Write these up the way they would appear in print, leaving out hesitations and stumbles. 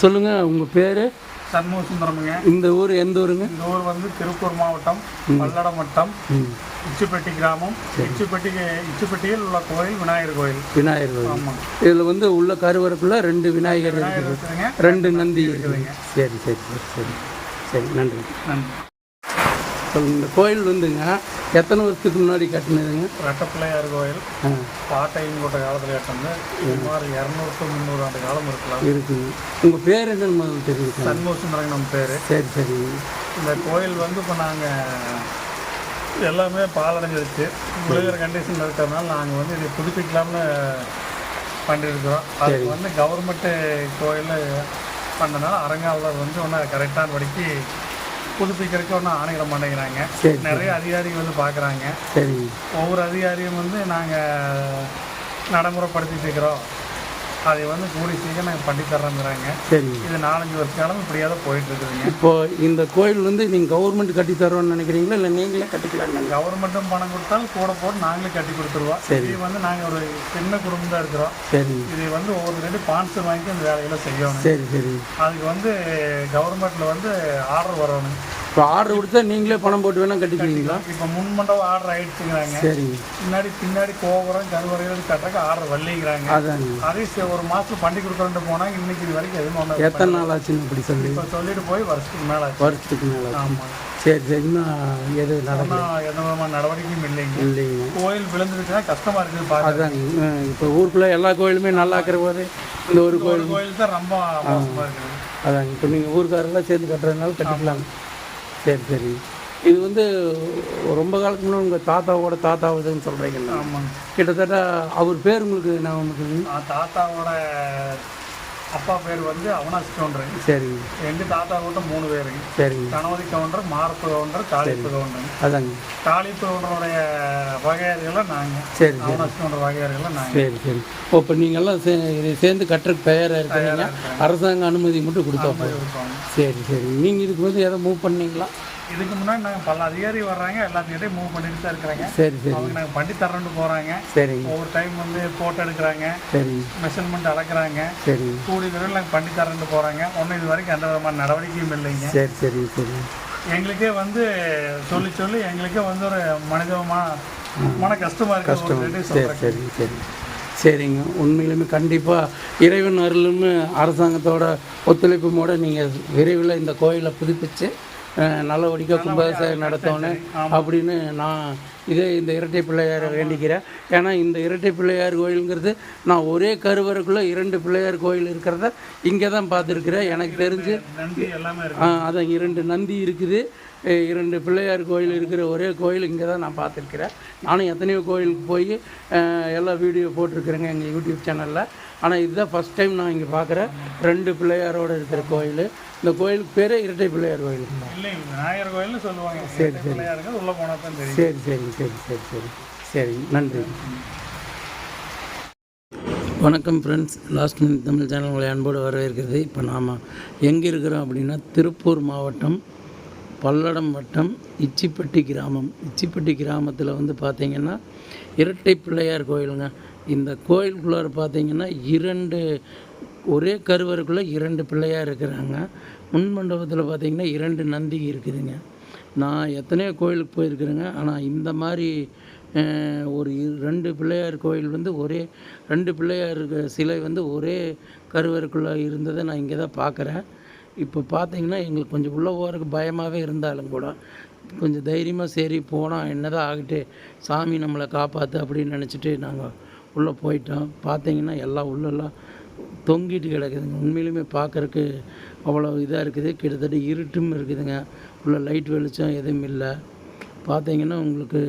சொல்லுங்கள் உங்கள் பேர்? சண்முக சுந்தரமுங்க. இந்த ஊர் எந்த ஊருங்க? இந்த ஊர் வந்து திருப்பூர் மாவட்டம் பல்லடம் வட்டம் இச்சிப்பட்டி கிராமம். இச்சிப்பட்டியில் உள்ள கோயில் விநாயகர் கோயில். விநாயகர் கோயில். ஆமாம். இதில் வந்து உள்ள கருவறைக்குள்ள 2 விநாயகர் இருக்குதுங்க, 2 நந்தி இருக்குதுங்க. சரி சரி சரி சரி சரி, நன்றி நன்றி. இந்த கோயில் வந்துங்க எத்தனை வருஷத்துக்கு முன்னாடி கட்டினதுங்க? ரெட்டப்பிள்ளையார் கோயில். பாட்டையும் போட்ட காலத்தில் கட்டினது. சுமார் 200-300 ஆண்டு காலம் இருக்கலாம் இருக்குங்க. உங்கள் பேர் என்னன்னு முதல்ல தெரியுது? சண்முக சுந்தரங்க நம்ம பேர். சரி சரி. இந்த கோயில் வந்து இப்போ நாங்கள் எல்லாமே பாலடைஞ்சிருச்சு. விழுகிற கண்டிஷனில் இருக்கிறதுனால நாங்கள் வந்து இதை புதுப்பிக்கலாம்னு பண்ணியிருக்கிறோம். அதுக்கு வந்து கவர்மெண்ட்டு கோயில் பண்ணனால அரங்காவலர் வந்து ஒன்றும் கரெக்டான படிக்கு புதுப்பிக்கிறதுக்கு ஒன்றும் ஆணையிட மாட்டேங்கிறாங்க. நிறைய அதிகாரிகள் வந்து பார்க்குறாங்க. சரி. ஒவ்வொரு அதிகாரியும் வந்து நாங்கள் நடைமுறைப்படுத்திட்டு இருக்கிறோம், அதை வந்து கூடி சீக்கிரம் நாங்கள் பண்ணி தர்றோங்கிறாங்க. சரி. இது 4-5 வருஷ காலம் இப்படியே தான் போயிட்டு இருக்குதுங்க. இப்போது இந்த கோயில் வந்து நீங்கள் கவர்மெண்ட் கட்டி தரோன்னு நினைக்கிறீங்களா இல்லை நீங்களே கட்டிக்கலாம்? கவர்மெண்ட்டும் பணம் கொடுத்தாலும் கூட போட்டு நாங்களே கட்டி கொடுத்துருவோம். இது வந்து நாங்கள் ஒரு சின்ன குடும்பம் தான் இருக்கிறோம். சரி. இது வந்து ஒவ்வொரு 2 ஸ்பான்சர் வாங்கி அந்த வேலையெல்லாம் செய்யணும். சரி சரி. அதுக்கு வந்து கவர்மெண்ட்டில் வந்து ஆர்டர் வரணும். இப்போ ஆர்டர் கொடுத்தா நீங்களே பணம் போட்டு வேணால் கட்டிக்கிறீங்களா? இப்போ முன்மண்டபம் ஆர்டர் ஆகிடுச்சுங்கிறாங்க. சரி. பின்னாடி கோபுரம் கருவறைகள் கட்டுறதுக்கு ஆர்டர் வரலிங்கிறாங்க. அதாங்க. அதே ஒரு மாதம் பண்ணி கொடுக்குறேன்ட்டு போனால் இன்னைக்கு இது வரைக்கும் எதுவும் ஒன்று. எத்தனை நாள் ஆச்சுன்னு இப்படி சொல்லி? இப்போ சொல்லிட்டு போய் வருஷத்துக்கு மேலே ஆச்சு. வருஷத்துக்கு மேலே. ஆமாம். சரி சரின்னா எது நடக்கும்? எந்த விதமான நடவடிக்கையும் இல்லைங்க. இல்லைங்க. கோயில் விழுந்துருச்சுன்னா கஷ்டமாக இருக்குது பார்க்க. அதாங்க. இப்போ ஊருக்குள்ளே எல்லா கோயிலுமே நல்லா இருக்கிற போது இந்த ஒரு கோயில் தான் ரொம்ப மோசமாக இருக்குது. அதாங்க. இப்போ நீங்கள் ஊருக்காரெல்லாம் சேர்ந்து கட்டுறதுனால கட்டிக்கலாம். சரி சரி. இது வந்து ரொம்ப காலத்துக்கு முன்னாடி உங்கள் தாத்தாவோட தாத்தாவதுன்னு சொல்கிறீங்களா? ஆமாங்க. கிட்டத்தட்ட அவர் பேர் உங்களுக்கு நான் உங்களுக்கு தாத்தாவோட அப்பா பேர் வந்து அவனாசி கவுண்டர். சரி. எங்கள் தாத்தா கூட 3 பேருங்க. சரி. கணபதி கவுண்டர், மாரப்பு கவுண்டர், தாளிப்பு கவுண்டர். அதாங்க. தாளிப்பு கவுண்டருடைய வகையாரிகளாம் நாங்கள். சரி. அவனாசி கவுண்டர் வகையாரிகளாம் நாங்கள். சரி சரி. இப்போ நீங்கள்லாம் இதை சேர்ந்து கட்டுறதுக்கு தயாராக இருக்கிறீங்க. அரசாங்க அனுமதி மட்டும் கொடுத்தா? சரி சரி. நீங்கள் இதுக்கு வந்து எதை மூவ் பண்ணீங்களா? இதுக்கு முன்னாடி நாங்கள் பல அதிகாரி வர்றாங்க, எல்லாத்தையும் மூவ் பண்ணிட்டு தான் இருக்கிறாங்க. சரி சரி. அவங்க நாங்கள் பண்ணி தரேன்ட்டு போகிறாங்க. சரி. ஒவ்வொரு டைம் வந்து ஃபோட்டோ எடுக்கிறாங்க. சரி. மெஷர்மெண்ட் அளக்குறாங்க. சரி. கூடி விரைவில் நாங்கள் பண்ணி தரேன்ட்டு போகிறாங்க. ஒன்றும் இது வரைக்கும் எந்த விதமான நடவடிக்கையும் இல்லைங்க. சரி சரி சரி. எங்களுக்கே வந்து சொல்லி எங்களுக்கே வந்து ஒரு மன கஷ்டமாக இருக்குது. சரி சரி சரி சரிங்க. உண்மையிலுமே கண்டிப்பாக இறைவன் அருளும் அரசாங்கத்தோட ஒத்துழைப்புமோடு நீங்கள் விரைவில் இந்த கோயிலை புதுப்பித்து நல்லபடியாக கும்பாபிஷேகம் நடத்தணும் அப்படின்னு நான் இந்த இரட்டை பிள்ளையாரை வேண்டிக்கிறேன். ஏன்னா இந்த இரட்டை பிள்ளையார் கோயிலுங்கிறது நான் ஒரே கருவறைக்குள்ளே 2 பிள்ளையார் கோயில் இருக்கிறத இங்கே தான் பார்த்துருக்குறேன். எனக்கு தெரிஞ்சு அதான் 2 நந்தி இருக்குது, 2 பிள்ளையார் கோயில் இருக்கிற ஒரே கோயில் இங்கே தான் நான் பார்த்துருக்குறேன். நானும் எத்தனையோ கோயிலுக்கு போய் எல்லாம் வீடியோ போட்டிருக்கிறேங்க எங்கள் யூடியூப் சேனலில். ஆனால் இதுதான் ஃபஸ்ட் டைம் நான் இங்கே பார்க்குறேன் 2 பிள்ளையாரோடு இருக்கிற கோயில். இந்த கோயிலுக்கு பேரே இரட்டை பிள்ளையார் கோயில். விநாயகர் கோயில்னு சொல்லுவாங்க. சரி சரி. உள்ள போனால் தான் தெரியும். சரி சரி சரி சரி சரி சரி. நன்றி. வணக்கம் friends, last minute Tamil channel உங்களை அன்போடு வரவேற்கிறது. இப்போ நாம் எங்கே இருக்கிறோம் அப்படின்னா திருப்பூர் மாவட்டம் பல்லடம் வட்டம் இச்சிப்பட்டி கிராமம். இச்சிப்பட்டி கிராமத்தில் வந்து பார்த்திங்கன்னா இரட்டை பிள்ளையார் கோயிலுங்க. இந்த கோயிலுக்குள்ளார பார்த்திங்கன்னா 2 ஒரே கருவறைக்குள்ளே 2 பிள்ளையார் இருக்கிறாங்க. முன் மண்டபத்தில் பார்த்திங்கன்னா 2 நந்தி இருக்குதுங்க. நான் எத்தனையோ கோயிலுக்கு போயிருக்கிறேங்க. ஆனால் இந்த மாதிரி ஒரு 2 பிள்ளையார் கோயில் வந்து ஒரே 2 பிள்ளையார் சிலை வந்து ஒரே கருவறைக்குள்ளே இருந்ததை நான் இங்கே தான் பார்க்குறேன். இப்போ பார்த்திங்கன்னா எங்களுக்கு கொஞ்சம் உள்ளே போகிறதுக்கு பயமாகவே இருந்தாலும் கூட கொஞ்சம் தைரியமாக சரி போனால் என்னதான் ஆகிட்டு சாமி நம்மளை காப்பாற்று அப்படின்னு நினச்சிட்டு நாங்கள் உள்ளே போயிட்டோம். பார்த்திங்கன்னா எல்லாம் உள்ளெல்லாம் தொங்கிட்டு கிடக்குதுங்க. உண்மையிலுமே பார்க்குறக்கு அவ்வளோ இதாக இருக்குது. கிட்டத்தட்ட இருட்டும் இருக்குதுங்க. உள்ள லைட் வெளிச்சம் எதுவும் இல்லை. பார்த்திங்கன்னா உங்களுக்கு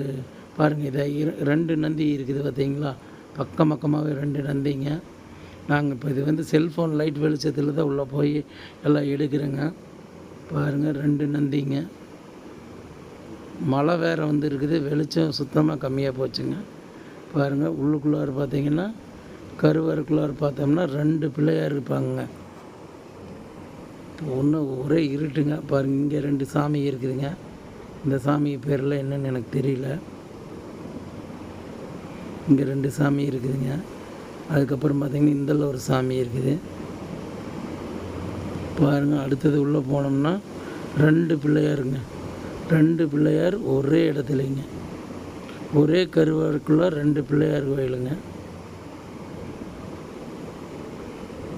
பாருங்கள், இதை 2 நந்தி இருக்குது பார்த்திங்களா? பக்கமாகவே 2 நந்திங்க. நாங்கள் இப்போ இது வந்து செல்ஃபோன் லைட் வெளிச்சத்தில் தான் உள்ளே போய் எல்லாம் எடுக்கிறேங்க. பாருங்கள் 2 நந்திங்க. மழை வேறு வந்து இருக்குது, வெளிச்சம் சுத்தமாக கம்மியாக போச்சுங்க. பாருங்கள் உள்ளுக்குள்ளார பார்த்திங்கன்னா கருவறைக்குள்ளார பார்த்தோம்னா 2 பிள்ளையார் இருப்பாங்க. ஒன்று ஒரே இருட்டுங்க. பாருங்கள் இங்கே 2 சாமி இருக்குதுங்க. இந்த சாமி பேரில் என்னென்னு எனக்கு தெரியல. இங்கே 2 சாமி இருக்குதுங்க. அதுக்கப்புறம் பார்த்திங்கன்னா இந்தல ஒரு சாமி இருக்குது. பாருங்கள். அடுத்தது உள்ளே போனோம்னா 2 பிள்ளையாருங்க. 2 பிள்ளையார் ஒரே இடத்துலைங்க. ஒரே கருவறைக்குள்ளே 2 பிள்ளையார் கோயிலுங்க.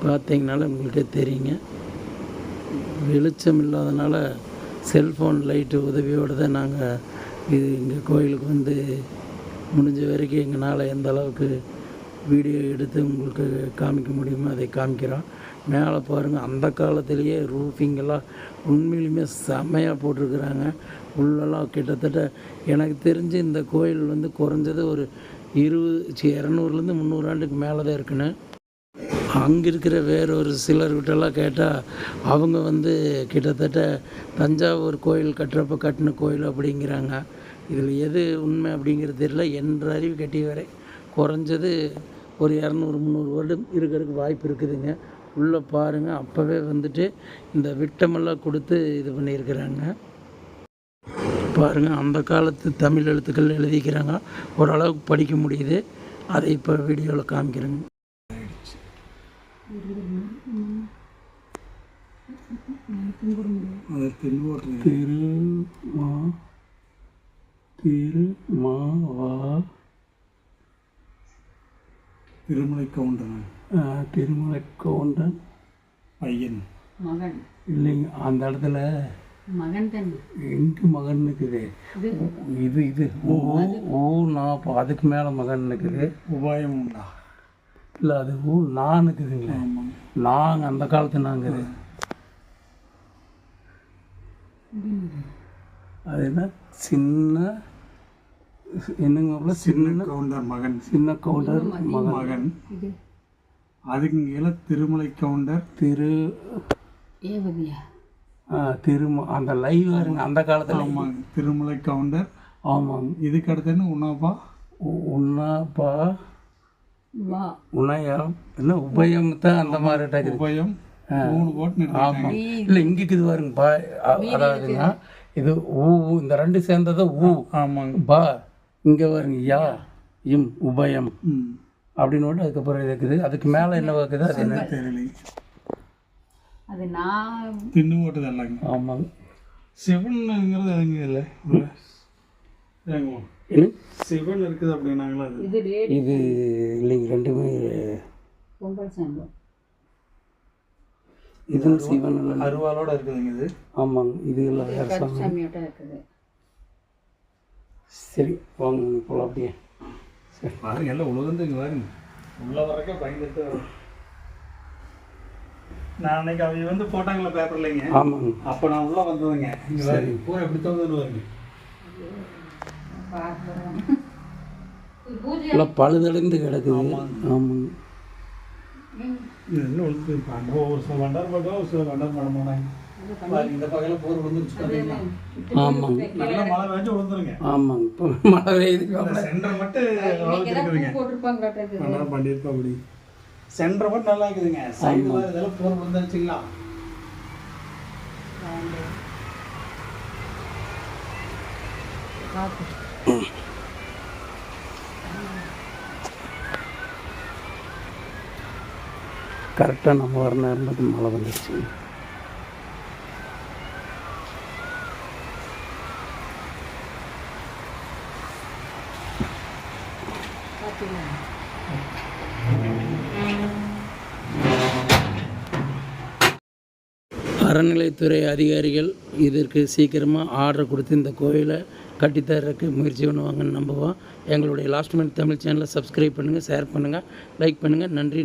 பார்த்தீங்கனால உங்களுக்கே தெரியுங்க. வெளிச்சம் இல்லாதனால செல்ஃபோன் லைட்டு உதவியோடு தான் நாங்கள் இங்கே கோயிலுக்கு வந்து முடிஞ்ச வரைக்கும் எங்களால் எந்த அளவுக்கு வீடியோ எடுத்து உங்களுக்கு காமிக்க முடியுமோ அதை காமிக்கிறோம். மேலே பாருங்கள், அந்த காலத்திலேயே ரூஃபிங்கெல்லாம் உண்மையிலுமே செம்மையாக போட்டிருக்குறாங்க. உள்ளெல்லாம் கிட்டத்தட்ட எனக்கு தெரிஞ்சு இந்த கோயில் வந்து குறைஞ்சது ஒரு 200லேருந்து 300 ஆண்டுக்கு மேலே தான் இருக்குன்னு. அங்கே இருக்கிற வேறொரு சிலர்கிட்டலாம் கேட்டால் அவங்க வந்து கிட்டத்தட்ட தஞ்சாவூர் கோயில் கட்டுறப்ப கட்டின கோயில் அப்படிங்கிறாங்க. இதில் எது உண்மை அப்படிங்கிறது தெரியல. என்ற அறிவு கட்டி வரை குறைஞ்சது ஒரு 200-300 வருடம் இருக்கிறதுக்கு வாய்ப்பு இருக்குதுங்க. உள்ளே பாருங்கள், அப்போவே வந்துட்டு இந்த விட்டமெல்லாம் கொடுத்து இது பண்ணியிருக்கிறாங்க. பாருங்கள், அந்த காலத்து தமிழ் எழுத்துக்கள் எழுதிக்கிறாங்க. ஓரளவுக்கு படிக்க முடியுது. அதை இப்போ வீடியோவில் காமிக்கிறேங்க. திருமலை கவுண்டன் பையன் மகன் இல்லைங்க. அந்த இடத்துல மகன் தான் எங்கே மகன் இருக்குது. இது நான் அதுக்கு மேலே மகன் இருக்குது. உபாயம் உண்டா இல்லை, அது நான் இருக்குதுங்களே. நாங்கள் அந்த காலத்து நாங்கள் அது என்ன சின்ன என்னங்க சின்ன கவுண்டர் மகன். சின்ன கவுண்டர் மகன். அதுக்கு கீழே திருமலை கவுண்டர் அந்த லைவ் வருங்க அந்த காலத்தில். ஆமாங்க, திருமலை கவுண்டர். ஆமாங்க. இதுக்கு அடுத்து உண்ணாப்பா உணயம் என்ன உபயம் தான் அந்த மாதிரி உபயம் 3 போட்டு. ஆமாம். இல்லை, இங்கே இது பாருங்க அதாவதுங்க இது இந்த 2 சேர்ந்தது ஆமாங்க. பா இங்கே வருங்க யா இம் உபயம் அப்படின்னு அதுக்கப்புறம் இருக்குது. அதுக்கு மேலே என்ன இருக்குது அது என்ன தெரியல. அது நான் தின்னு போட்டது இல்லைங்க. ஆமாங்க. சிவனுங்கிறது எதுங்க இல்லை சிவன் இருக்குது அப்படின்னாங்களா? இது இல்லைங்க, ரெண்டுமே இது சிவன் அருவாலோட இருக்குதுங்க இது. ஆமாங்க. இது எல்லாம் வேறு சாமியோட இருக்குது. சரி வாங்க போகலாம். அப்படியே சரி பாருங்க, எல்லாம் உழுதுங்க பாருங்க. உள்ள வரைக்கும் பயந்துட்டு நான் அன்னைக்கு அவங்க வந்து போட்டாங்களா பேப்பர்லைங்க. ஆமாங்க. அப்போ நான் உள்ள வந்ததுங்க. சரி பூரா எப்படி தோணுதுன்னு வருங்க. பழுதடைந்து கிடக்குது. ஆமாங்க. இன்னும் ஒரு சில வண்டார் படம் ஒரு சில வண்டார் படம் போனாங்க. இந்த பக்கம் போர் விழுந்துருச்சு. ஆமாங்க. நல்லா மழை பெஞ்சு விழுந்துருங்க. ஆமாங்க. இப்போ மழை பெய்யுது. சென்டர் மட்டும் இருக்குதுங்க. வண்டார் பண்ணியிருப்பா அப்படி சென்டர் மட்டும் நல்லா இருக்குதுங்க. சைடு இதெல்லாம் போர் விழுந்துருச்சுங்களா? கரெக்டாக நம்ம வர நேரம் மழை வந்துடுச்சு. அறநிலைத்துறை அதிகாரிகள் இதற்கு சீக்கிரமாக ஆர்டர் கொடுத்து இந்த கோயிலை கட்டித்தரக்கு முயற்சி பண்ணுவாங்கன்னு நம்புவோம். எங்களுடைய லாஸ்ட் மினிட் தமிழ் சேனலை சப்ஸ்கிரைப் பண்ணுங்கள், ஷேர் பண்ணுங்கள், லைக் பண்ணுங்கள். நன்றி.